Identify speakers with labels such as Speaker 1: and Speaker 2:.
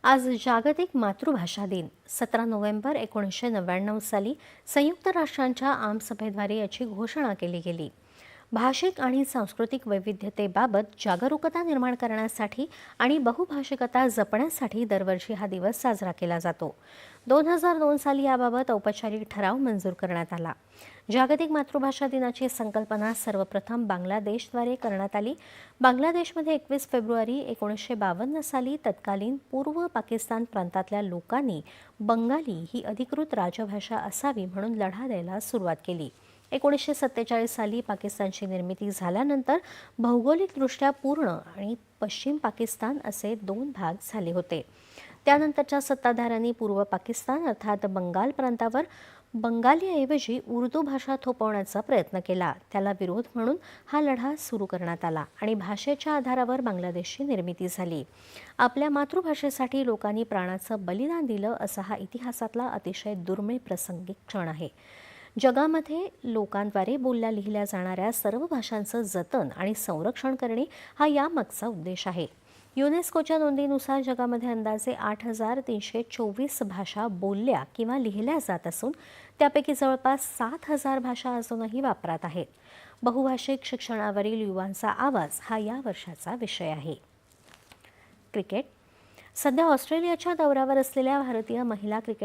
Speaker 1: आज जागतिक मातृभाषा दिन 17 नोव्हेंबर 1999 साली संयुक्त राष्ट्रांच्या आमसभेद्वारे याची घोषणा केली गेली. भाषिक आणि सांस्कृतिक वैविध्यतेबाबत जागरूकता निर्माण करण्यासाठी आणि बहुभाषिकता जपण्यासाठी दरवर्षी हा दिवस साजरा केला जातो. 2002 साली याबाबत औपचारिक ठराव मंजूर करण्यात आला. जागतिक मातृभाषा दिनाची संकल्पना सर्वप्रथम बांगलादेशद्वारे करण्यात आली. बांगलादेशमध्ये 21 फेब्रुवारी 1952 साली तत्कालीन पूर्व पाकिस्तान प्रांतातल्या लोकांनी बंगाली ही अधिकृत राजभाषा असावी म्हणून लढा द्यायला सुरुवात केली. 1947 साली पाकिस्तानची निर्मिती झाल्यानंतर भौगोलिकदृष्ट्या पूर्ण आणि पश्चिम पाकिस्तान असे दोन भाग झाले होते. त्यानंतरच्या सत्ताधाऱ्यांनी पूर्व पाकिस्तान अर्थात बंगाल प्रांतावर बंगालीऐवजी उर्दू भाषा थोपवण्याचा प्रयत्न केला. त्याला विरोध म्हणून हा लढा सुरू करण्यात आला आणि भाषेच्या आधारावर बांगलादेशची निर्मिती झाली. आपल्या मातृभाषेसाठी लोकांनी प्राणाचं बलिदान दिलं असा हा इतिहासातला अतिशय दुर्मिळ प्रासंगिक क्षण आहे. जगामध्ये लोकांद्वारे बोलल्या लिहिल्या जाणाऱ्या सर्व भाषांचं जतन आणि संरक्षण करणे हा यामागचा उद्देश आहे. युनेस्कोच्या नोंदीनुसार जगामध्ये अंदाजे 8,324 भाषा बोलल्या किंवा लिहिल्या जात असून त्यापैकी जवळपास 7,000 भाषा अजूनही वापरात आहेत. बहुभाषिक शिक्षणावरील युवांचा आवाज हा या वर्षाचा विषय आहे. क्रिकेट. सध्या ऑस्ट्रेलियाच्या दौऱ्यावर असलेल्या भारतीय महिला क्रिकेट